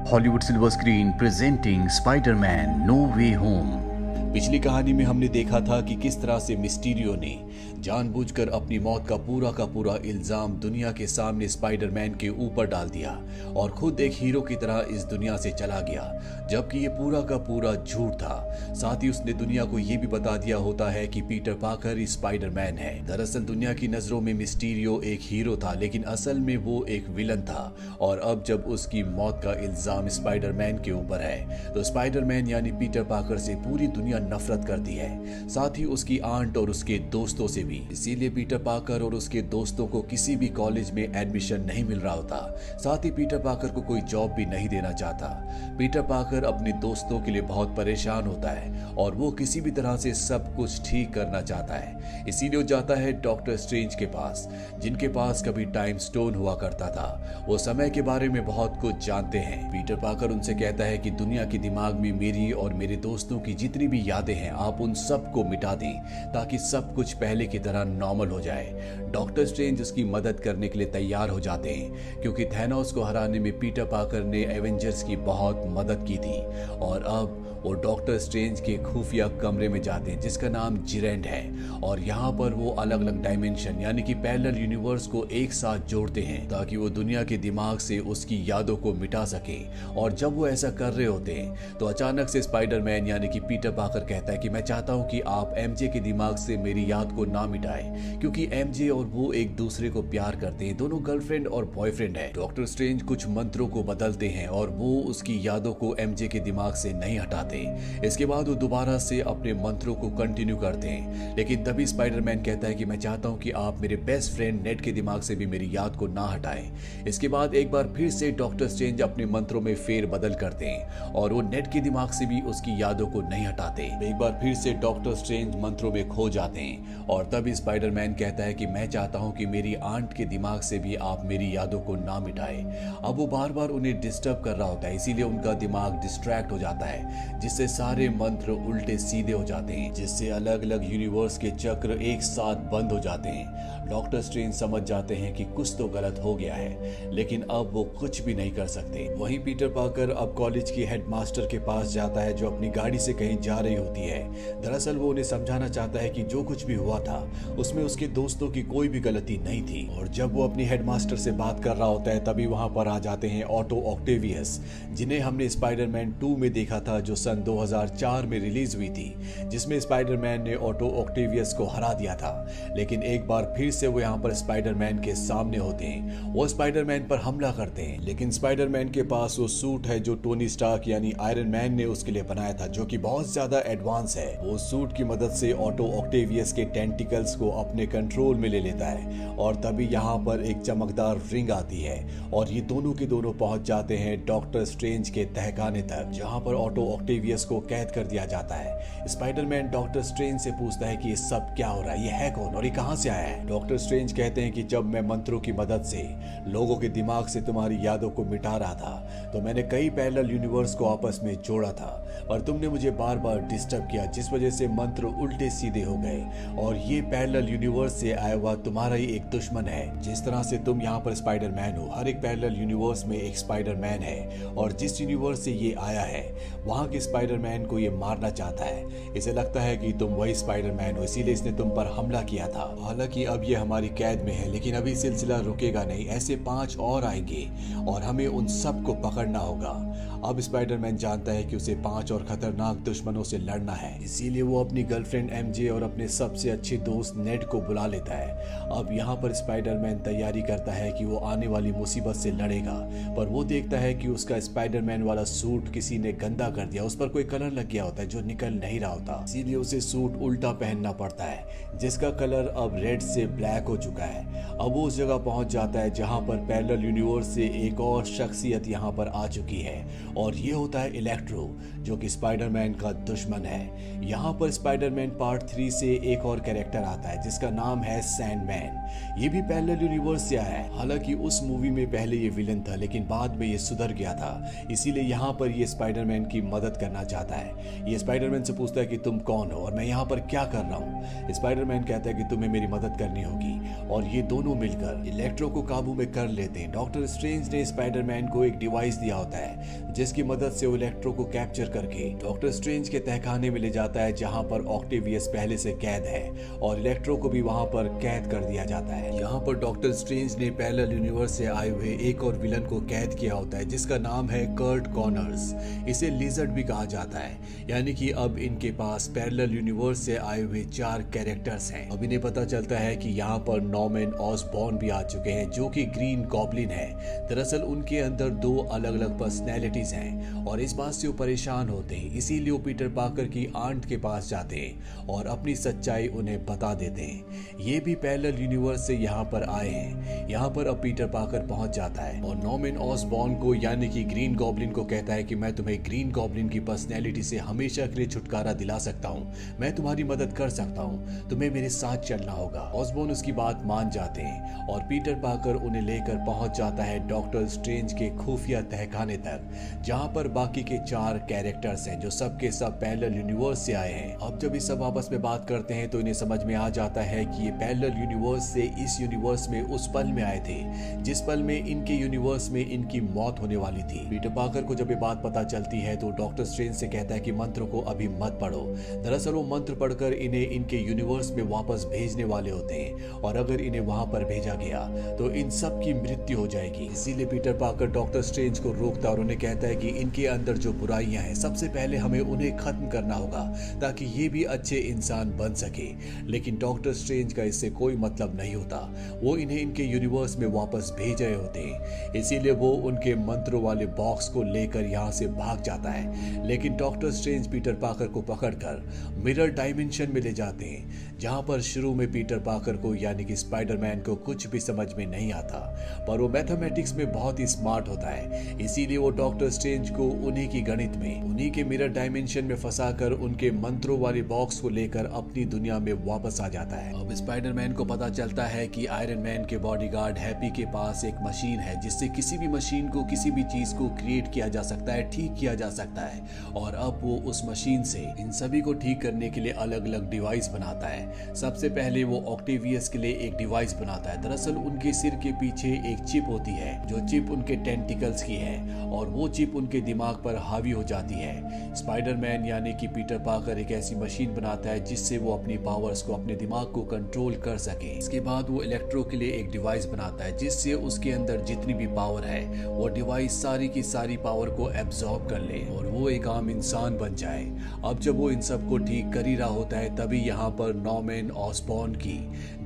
Hollywood Silver Screen presenting Spider-Man No Way Home। पिछली कहानी में हमने देखा था कि किस तरह से मिस्टीरियो ने जानबूझकर अपनी मौत का पूरा इल्जाम दुनिया के सामने स्पाइडरमैन के ऊपर डाल दिया और खुद एक हीरो की तरह इस दुनिया से चला गया, जबकि ये पूरा का पूरा झूठ था। साथ ही उसने दुनिया को ये भी बता दिया होता है कि पीटर पार्कर ही स्पाइडरमैन है। दरअसल दुनिया की नजरों में मिस्टीरियो एक हीरो था, लेकिन असल में वो एक विलन था। और अब जब उसकी मौत का इल्जाम स्पाइडरमैन के ऊपर है तो स्पाइडरमैन यानी पीटर पार्कर से पूरी दुनिया नफरत करती है, साथ ही उसकी आंट और उसके दोस्तों से भी। इसीलिए पीटर पार्कर और उसके दोस्तों को किसी भी कॉलेज में एडमिशन नहीं मिल रहा होता। साथ ही पीटर पार्कर को कोई जॉब भी नहीं देना चाहता। पीटर पार्कर अपने दोस्तों के लिए बहुत परेशान होता है और वो किसी भी तरह से सब कुछ ठीक करना चाहता है। इसीलिए वो जाता है डॉक्टर स्ट्रेंज के पास, जिनके पास कभी टाइम स्टोन हुआ करता था। वो समय के बारे में बहुत कुछ जानते हैं। पीटर पार्कर उनसे कहता है कि दुनिया के दिमाग में मेरी और मेरे दोस्तों की जितनी भी यादें हैं आप उन सब को मिटा दें, ताकि सब कुछ पहले की तरह नॉर्मल हो जाए। डॉक्टर स्ट्रेंज उसकी मदद करने के लिए तैयार हो जाते हैं, क्योंकि थैनोस को हराने में पीटर पार्कर ने एवेंजर्स की बहुत मदद की थी। और अब वो डॉक्टर स्ट्रेंज के खुफिया कमरे में जाते हैं, जिसका नाम जिरेंड है। और यहाँ पर वो अलग अलग डायमेंशन यानी कि पैरेलल यूनिवर्स को एक साथ जोड़ते हैं, ताकि वो दुनिया के दिमाग से उसकी यादों को मिटा सके। और जब वो ऐसा कर रहे होते हैं तो अचानक से स्पाइडरमैन यानी कि पीटर पार्कर कहता है कि मैं चाहता हूँ कि आप एमजे के दिमाग से मेरी याद को ना मिटाएं, क्योंकि एमजे और वो एक दूसरे को प्यार करते हैं, दोनों गर्लफ्रेंड और बॉयफ्रेंड है। डॉक्टर स्ट्रेंज कुछ मंत्रों को बदलते हैं और वो उसकी यादों को एमजे के दिमाग से नहीं हटाते। इसके बाद वो दोबारा से अपने मंत्रों को कंटिन्यू करते हैं, लेकिन तभी स्पाइडरमैन कहता है कि मैं चाहता हूं कि आप मेरे बेस्ट फ्रेंड नेड के दिमाग से भी मेरी याद को ना हटाएं। इसके बाद एक बार फिर से डॉक्टर स्ट्रेंज अपने मंत्रों में फेर बदल करते हैं और वो नेड के दिमाग से भी उसकी यादों को नहीं हटाते। एक बार फिर से डॉक्टर स्ट्रेंज मंत्रों में खो जाते हैं और तभी स्पाइडरमैन कहता है कि मैं चाहता हूं कि मेरी आंट के दिमाग से भी आप मेरी यादों को ना मिटाएं। अब वो बार बार उन्हें डिस्टर्ब कर रहा होता है, इसीलिए उनका दिमाग डिस्ट्रैक्ट हो जाता है, जिससे सारे मंत्र उल्टे सीधे हो जाते हैं, जिससे अलग अलग यूनिवर्स के चक्र एक साथ बंद हो जाते हैं। डॉक्टर स्ट्रेंज समझ जाते हैं कि कुछ तो गलत हो गया है, लेकिन अब वो कुछ भी नहीं कर सकते। वहीं पीटर पार्कर अब कॉलेज की हेडमास्टर के पास जाता है, जो अपनी गाड़ी से कहीं जा रही होती है। दरअसल वो उन्हें समझाना चाहता है कि जो कुछ भी हुआ था उसमें उसके दोस्तों की कोई भी गलती नहीं थी। और जब वो अपनी हेडमास्टर से बात कर रहा होता है तभी वहां पर आ जाते हैं ऑटो ऑक्टेवियस, जिन्हें हमने स्पाइडरमैन 2 में देखा था, जो सन 2004 में रिलीज हुई थी, जिसमें स्पाइडरमैन ने ऑटो ऑक्टेवियस को हरा दिया था। लेकिन एक बार फिर से वो यहाँ पर स्पाइडरमैन के सामने होते हैं। वो स्पाइडरमैन पर हमला करते हैं, लेकिन स्पाइडरमैन के पास वो सूट है जो टोनी स्टार्क यानी आयरन मैन ने उसके लिए बनाया था, जो कि बहुत ज्यादा एडवांस है। वो सूट की मदद से ऑटो ऑक्टेवियस के टेंटिकल्स को अपने कंट्रोल में ले लेता है और तभी यहाँ पर एक चमकदार रिंग आती है और ये दोनों के दोनों पहुंच जाते हैं डॉक्टर स्ट्रेंज के तहखाने तक, जहाँ पर ऑटो ऑक्टेवियस को कैद कर दिया जाता है। स्पाइडरमैन डॉक्टर स्ट्रेंज से पूछता है कि ये सब क्या हो रहा है, ये है कौन और ये कहां से आया है। डॉक्टर स्ट्रेंज कहते हैं कि जब मैं मंत्रों की मदद से लोगों के दिमाग से तुम्हारी यादों को मिटा रहा था तो मैंने कई पैरेलल यूनिवर्स को आपस में जोड़ा था, और तुमने मुझे बार बार डिस्टर्ब किया, जिस वजह से मंत्र उल्टे सीधे हो गए। और ये पैरेलल यूनिवर्स से आया हुआ तुम्हारा ही एक दुश्मन है। जिस तरह से तुम यहाँ पर स्पाइडरमैन हो, हर एक पैरेलल यूनिवर्स में एक स्पाइडरमैन है, और जिस यूनिवर्स से ये आया है वहां के स्पाइडरमैन को ये मारना चाहता है। इसे लगता है कि तुम वही स्पाइडरमैन हो, इसीलिए इसने तुम पर हमला किया था। हालांकि अब ये हमारी कैद में है, लेकिन अभी सिलसिला रुकेगा नहीं, ऐसे 5 और आएंगे और हमें उन सब को पकड़ना होगा। अब स्पाइडरमैन जानता है कि उसे 5 और खतरनाक दुश्मनों से लड़ना है, इसीलिए वो अपनी गर्लफ्रेंड एमजे और अपने सबसे अच्छे दोस्त नेड को बुला लेता है। अब यहाँ पर स्पाइडरमैन तैयारी करता है कि वो आने वाली मुसीबत से लड़ेगा, पर वो देखता है कि उसका स्पाइडरमैन वाला सूट किसी ने गंदा कर दिया, उस पर कोई कलर लग गया होता है जो निकल नहीं रहा होता, इसीलिए उसे सूट उल्टा पहनना पड़ता है, जिसका कलर अब रेड से ब्लैक हो चुका है। अब वो उस जगह पहुंच जाता है जहां पर पैरेलल यूनिवर्स से एक और शख्सियत यहां पर आ चुकी है, और ये होता है इलेक्ट्रो, जो कि स्पाइडरमैन का दुश्मन दुश्मन है। यहाँ पर स्पाइडरमैन पार्ट 3 से एक और कैरेक्टर आता है जिसका नाम है सैंडमैन। ये भी पैरेलल यूनिवर्स से आया है। हालांकि उस मूवी में पहले ये विलन था लेकिन बाद में ये सुधर गया था, इसीलिए यहाँ पर ये स्पाइडरमैन की मदद करना चाहता है। ये स्पाइडरमैन से पूछता है कि तुम कौन हो और मैं यहाँ पर क्या कर रहा हूँ। स्पाइडरमैन कहता है कि तुम्हें मेरी मदद करनी होगी और ये दोनों मिलकर इलेक्ट्रो को काबू में कर लेते हैं। डॉक्टर स्ट्रेंज ने स्पाइडरमैन को एक डिवाइस दिया होता है जिसकी मदद से वो इलेक्ट्रो को कैप्चर करके डॉक्टर स्ट्रेंज के तहखाने में ले जाता है जहां पर ऑक्टेवियस पहले से कैद है और इलेक्ट्रो को भी वहां पर कैद कर दिया जाता है। यहाँ पर डॉक्टर स्ट्रेंज ने पैरेलल यूनिवर्स से आए हुए एक और विलन को कैद किया होता है जिसका नाम है कर्ट कॉनर्स। इसे लिजर्ड भी कहा जाता है। यानी कि अब इनके पास पैरेलल यूनिवर्स से आए हुए 4 कैरेक्टर्स हैं। अब इन्हें पता चलता है कि यहाँ पर नॉर्मन ऑसबॉर्न भी आ चुके हैं जो कि ग्रीन गॉब्लिन है। दरअसल उनके अंदर 2 अलग अलग पर्सनैलिटीज हैं और इस बात से वो परेशान होते हैं, इसीलिए वो पीटर पार्कर की आंट के पास जाते हैं और अपनी सच्चाई उन्हें बता देते हैं। ये भी पैरेलल यूनिवर्स से यहाँ पर आए हैं। यहाँ पर अब पीटर पार्कर पहुंच जाता है और नॉर्मन ऑसबॉर्न को यानी कि ग्रीन गॉब्लिन को कहता है कि मैं तुम्हें ग्रीन गॉब्लिन की पर्सनैलिटी से हमेशा के लिए छुटकारा दिला सकता हूँ, मैं तुम्हारी मदद कर सकता हूँ, तुम्हें मेरे साथ चलना होगा। ऑसबॉर्न उसकी बात मान जाते हैं और पीटर पार्कर उन्हें लेकर पहुंच जाता है डॉक्टर स्ट्रेंज के खुफिया तहखाने तक जहां पर बाकी के 4 कैरेक्टर्स हैं जो सब के सब पैरेलल यूनिवर्स से आए हैं। अब जब ये सब आपस में बात करते हैं तो इन्हें समझ में आ जाता है कि ये पैरेलल यूनिवर्स से इस यूनिवर्स में उस पल में आए थे जिस पल में इनके यूनिवर्स में इनकी मौत होने वाली थी। पीटर पार्कर को जब ये बात पता चलती है तो डॉक्टर स्ट्रेंज से कहता है कि मंत्र को अभी मत पढ़ो। दरअसल वो मंत्र पढ़कर इन्हें इनके यूनिवर्स में वापस भेजने वाले होते हैं और अगर इन्हें वहां पर भेजा गया तो इन सब की मृत्यु हो जाएगी। इसीलिए पीटर पार्कर डॉक्टर स्ट्रेंज को रोकता और उन्हें कहता है कि इनके अंदर जो बुराइयां हैं सबसे पहले हमें उन्हें खत्म करना होगा ताकि ये भी अच्छे इंसान बन सके। लेकिन डॉक्टर स्ट्रेंज का इससे कोई मतलब नहीं होता, वो इन्हें इनके यूनिवर्स में वापस भेज रहे होते हैं। इसीलिए वो उनके मंत्रों वाले बॉक्स को लेकर यहाँ से भाग जाता है। लेकिन डॉक्टर स्ट्रेंज पीटर पार्कर को पकड़कर मिरर डायमेंशन में ले जाते हैं जहां पर शुरू में पीटर पार्कर को यानी कि स्पाइडरमैन को कुछ भी समझ में नहीं आता, पर वो मैथमेटिक्स में बहुत ही स्मार्ट होता है। इसीलिए वो डॉक्टर स्ट्रेंज को उन्हीं की गणित में उन्हीं के मिरर डायमेंशन में फंसाकर उनके मंत्रों वाले बॉक्स को लेकर अपनी दुनिया में वापस आ जाता है। अब स्पाइडरमैन को पता चलता है कि आयरन मैन के बॉडीगार्ड हैप्पी के पास एक मशीन है जिससे किसी भी मशीन को किसी भी चीज को क्रिएट किया जा सकता है, ठीक किया जा सकता है। और अब वो उस मशीन से इन सभी को ठीक करने के लिए अलग अलग डिवाइस बनाता है। सबसे पहले वो ऑक्टेवियस के लिए एक डिवाइस बनाता है। दरअसल उनके सिर के पीछे एक चिप होती है जो चिप उनके टेंटिकल्स की है और वो चिप उनके दिमाग पर हावी हो जाती है। स्पाइडरमैन यानी कि पीटर पार्कर एक ऐसी मशीन बनाता है जिससे वो अपनी पावर्स को, अपने दिमाग को कंट्रोल कर सके। इसके बाद वो इलेक्ट्रो के लिए एक डिवाइस बनाता है जिससे उसके अंदर जितनी भी पावर है वो डिवाइस सारी की सारी पावर को एब्जॉर्ब कर ले और वो एक आम इंसान बन जाए। अब जब वो इन सबको ठीक कर ही रहा होता है तभी यहाँ पर नॉर्मन ऑसबॉर्न की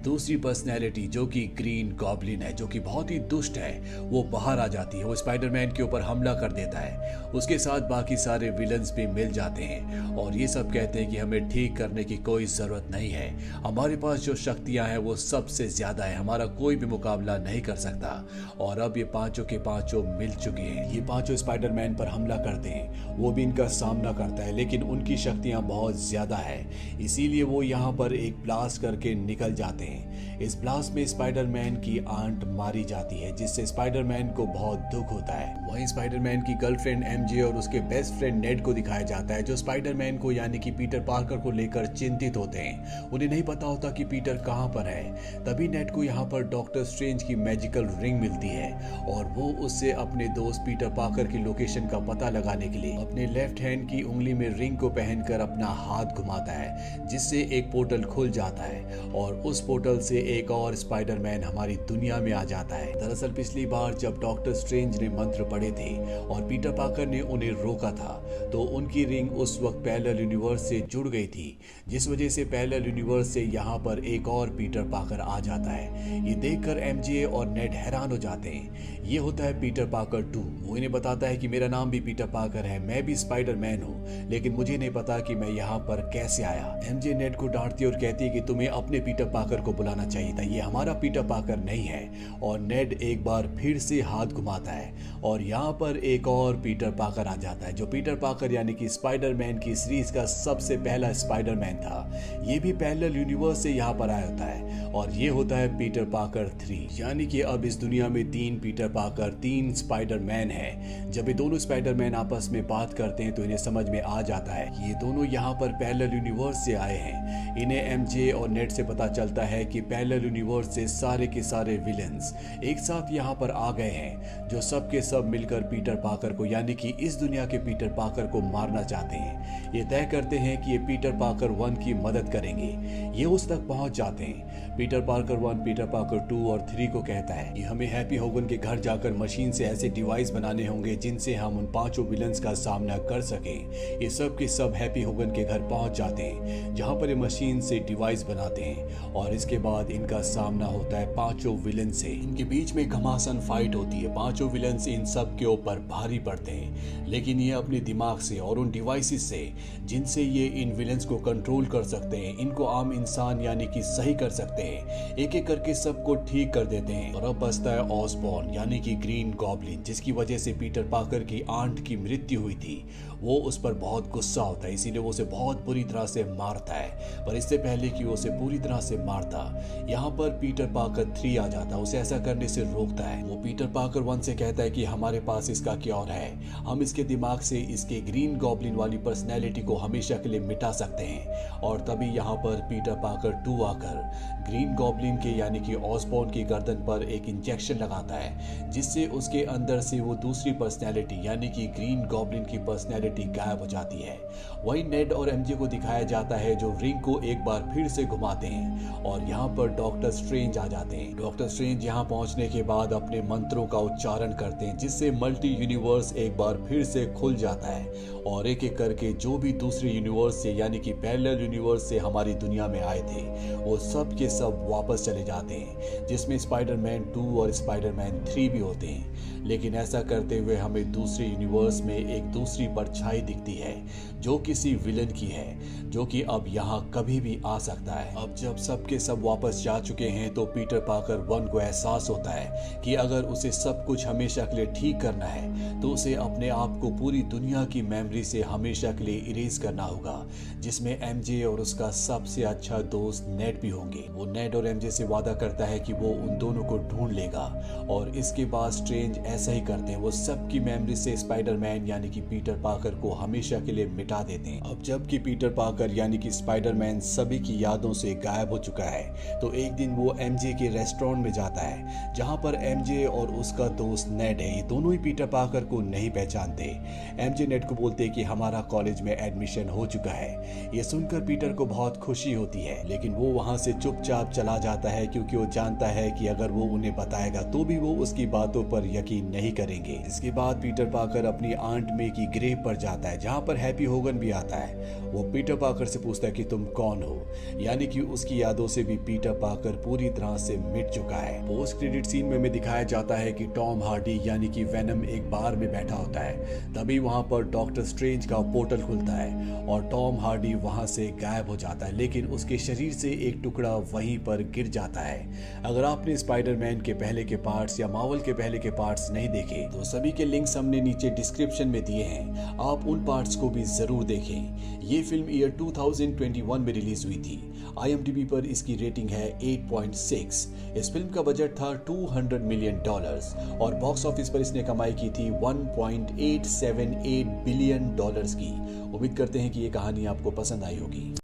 दूसरी पर्सनैलिटी जो कि ग्रीन गॉब्लिन है, जो कि बहुत ही दुष्ट है, वो बाहर आ जाती है। वो स्पाइडरमैन के ऊपर हमला कर देता है। उसके साथ बाकी सारे विलन्स भी मिल जाते हैं और ये सब कहते हैं कि हमें ठीक करने की कोई जरूरत नहीं है, हमारे पास जो शक्तियां हैं वो सबसे ज्यादा है, हमारा कोई भी मुकाबला नहीं कर सकता। और अब ये पांचों के पांचों मिल चुके हैं। ये पांचों स्पाइडरमैन पर हमला करते हैं, वो भी इनका सामना करता है लेकिन उनकी शक्तियां बहुत ज्यादा है, इसीलिए वो यहाँ पर एक ब्लास्ट करके निकल जाते हैं। इस ब्लास्ट में स्पाइडरमैन की आंट मारी जाती है जिससे स्पाइडरमैन को बहुत दुख होता है। वहीं स्पाइडरमैन की गर्लफ्रेंड एमजे और उसके बेस्ट फ्रेंड नेड को दिखाया जाता है जो स्पाइडरमैन को यानी कि पीटर पार्कर को लेकर चिंतित होते हैं। उन्हें नहीं पता होता कि पीटर कहां पर है। तभी नेड को यहाँ पर डॉक्टर स्ट्रेंज की मैजिकल रिंग मिलती है और वो उससे अपने दोस्त पीटर पार्कर की लोकेशन का पता लगाने के लिए अपने लेफ्ट हैंड की उंगली में रिंग को पहनकर अपना हाथ घुमाता है जिससे एक पोर्टल खुल जाता है और उस पोर्टल से एक और स्पाइडरमैन हमारी दुनिया में आ जाता है। दरअसल पिछली बार जब डॉक्टर स्ट्रेंज ने मंत्र पढ़े थे और पीटर पार्कर ने उन्हें रोका था तो उनकी रिंग उस वक्त पैरेलल यूनिवर्स से जुड़ गई थी, जिस वजह से पैरेलल यूनिवर्स से यहाँ पर एक और पीटर पार्कर आ जाता है। ये देखकर एमजे और नेड हैरान हो जाते हैं। ये होता है पीटर पार्कर 2। वो इन्हें बताता है कि मेरा नाम भी पीटर पार्कर है, मैं भी स्पाइडरमैन हूँ, लेकिन मुझे नहीं पता कि मैं यहाँ पर कैसे आया। एमजे नेड को डांटती है और कहती है कि तुम्हें अपने पीटर पार्कर को बुलाना चाहिए था, ये हमारा पीटर पार्कर नहीं है। और नेड एक बार फिर से हाथ घुमाता है और यहाँ पर एक और पीटर पाकर आ जाता है, जो पीटर पाकर यानी कि स्पाइडरमैन की सीरीज का सबसे पहला स्पाइडरमैन था। ये भी पैरेलल यूनिवर्स से यहाँ पर आया होता है और ये होता है पीटर पाकर 3। यानी कि अब इस दुनिया में 3 पीटर पाकर, 3 स्पाइडरमैन है। जब ये दोनों स्पाइडरमैन आपस में बात करते हैं तो इन्हें समझ में आ जाता है कि ये दोनों यहाँ पर पैरेलल यूनिवर्स से आए हैं। इन्हें एमजे और नेड से पता चलता है कि पैरेलल यूनिवर्स से सारे के सारे विलेंस एक साथ यहाँ पर आ गए हैं, जो सब के सब मिलकर पीटर पाकर को यानी कि इस दुनिया के पीटर पाकर को मारना चाहते हैं। ये तय करते हैं कि ये पीटर पाकर 1 की मदद करेंगे। ये उस तक पहुंच जाते हैं। पीटर पाकर 1 पीटर पाकर 2 और 3 को कहता है कि हमें हैप्पी होगन के घर जाकर मशीन से ऐसे डिवाइस बनाने होंगे जिनसे हम उन 5 विलन्स का सामना कर सकें। ये सब के सब हैप्पी होगन के घर पहुंच जाते हैं, जहां पर ये मशीन से डिवाइस बनाते हैं और इसके बाद इनका सामना होता है 5 विलन से। इनके बीच में घमासान फाइट होती है। 5 विलन्स इन सब के ऊपर भारी पड़ते हैं, लेकिन ये अपने दिमाग से और उन डिवाइसेस से जिनसे ये इन विलन्स को कंट्रोल कर सकते हैं, इनको आम इंसान यानी कि सही कर सकते हैं, एक एक करके सबको ठीक कर देते हैं। और अब बचता है ऑसबॉर्न यानी कि ग्रीन गॉब्लिन, जिसकी वजह से पीटर पाकर की आंट की मृत्यु हुई थी। वो उस पर बहुत गुस्सा होता है, इसीलिए वो उसे बहुत बुरी तरह से मारता है। पर इससे पहले कि वो उसे पूरी तरह से मारता, यहाँ पर पीटर पाकर 3 आ जाता है, उसे ऐसा करने से रोकता है। वो पीटर पाकर 1 से कहता है कि हमारे पास इसका क्योर है, हम इसके दिमाग से इसके ग्रीन गॉब्लिन वाली पर्सनैलिटी को हमेशा के लिए मिटा सकते हैं। और तभी यहाँ पर पीटर पाकर 2 आकर ग्रीन गॉब्लिन के यानी कि ऑसबॉर्न की गर्दन पर एक इंजेक्शन लगाता है, जिससे उसके अंदर से वो दूसरी पर्सनैलिटी यानी कि ग्रीन गॉब्लिन की पर्सनैलिटी गायब हो जाती है। वही नेड और एमजे को दिखाया जाता है, जो रिंग को एक बार फिर से घुमाते हैं और यहाँ पर डॉक्टर स्ट्रेंज आ जाते हैं। डॉक्टर स्ट्रेंज यहाँ पहुँचने के बाद अपने मंत्रों का उच्चारण करते हैं, जिससे मल्टी यूनिवर्स एक बार फिर से खुल जाता है और एक एक करके जो भी दूसरे यूनिवर्स से यानी कि पैरेलल यूनिवर्स से हमारी दुनिया में आए थे, वो सब के सब वापस चले जाते हैं, जिसमें स्पाइडरमैन 2 और स्पाइडरमैन 3 भी होते हैं। लेकिन ऐसा करते हुए हमें दूसरे यूनिवर्स में एक दूसरी परछाई दिखती है, जो किसी विलन की है, जो कि अब यहाँ कभी भी आ सकता है। अब जब सब के सब वापस जा चुके हैं तो पीटर पाकर 1 को एहसास होता है कि अगर उसे सब कुछ हमेशा के लिए ठीक करना है तो उसे अपने आप को पूरी दुनिया की मेमोरी से हमेशा के लिए इरेज करना होगा, जिसमें एमजे और उसका सबसे अच्छा दोस्त नेड भी होंगे। वो नेड और एमजे से वादा करता है कि वो उन दोनों को ढूंढ लेगा और इसके बाद स्ट्रेंज ऐसा ही करते हैं। वो सबकी मेमोरी से स्पाइडरमैन यानी कि पीटर पाकर को हमेशा के लिए मिटा देते हैं। अब जबकि पीटर पाकर यानी कि स्पाइडरमैन सभी की यादों से गायब हो चुका है, तो एक दिन वो एमजे के रेस्टोरेंट में जाता है, जहां पर एमजे और उसका दोस्त नेड है। ये दोनों ही पीटर पाकर को नहीं पहचानते। एमजे नेड को बोलते कि हमारा कॉलेज में एडमिशन हो चुका है। ये सुनकर पीटर को बहुत खुशी होती है, लेकिन वो वहां से चुपचाप चला जाता है, क्योंकि वो जानता है कि अगर वो उन्हें बताएगा तो भी वो उसकी बातों पर यकीन नहीं करेंगे। इसके बाद पीटर पाकर अपनी आंट मे की ग्रेव पर जाता है, जहां पर हैप्पी होगन भी आता है। वो पीटर पाकर से पूछता है कि तुम कौन हो, यानी कि उसकी यादों से भी पीटर पाकर पूरी तरह से मिट चुका है। पोस्ट क्रेडिट सीन में दिखाया जाता है कि टॉम हार्डी यानी कि वेनम एक बार में बैठा होता है। तभी वहां पर डॉक्टर स्ट्रेंज का पोर्टल खुलता है और टॉम हार्डी वहां से गायब हो जाता है, लेकिन उसके शरीर से एक टुकड़ा वहीं पर गिर जाता है। अगर आपने स्पाइडरमैन के पहले के पार्ट्स या मार्वल के पहले के पार्ट्स नहीं देखे तो सभी के लिंक्स हमने नीचे डिस्क्रिप्शन में दिए हैं, आप उन पार्ट्स को भी जरूर देखें। ये फिल्म ईयर 2021 में रिलीज हुई थी। IMDb पर इसकी रेटिंग है 8.6। इस फिल्म का बजट था $200 मिलियन और बॉक्स ऑफिस पर इसने कमाई की थी $1.878 बिलियन की। उम्मीद करते हैं कि ये कहानी आपको पसंद आई होगी।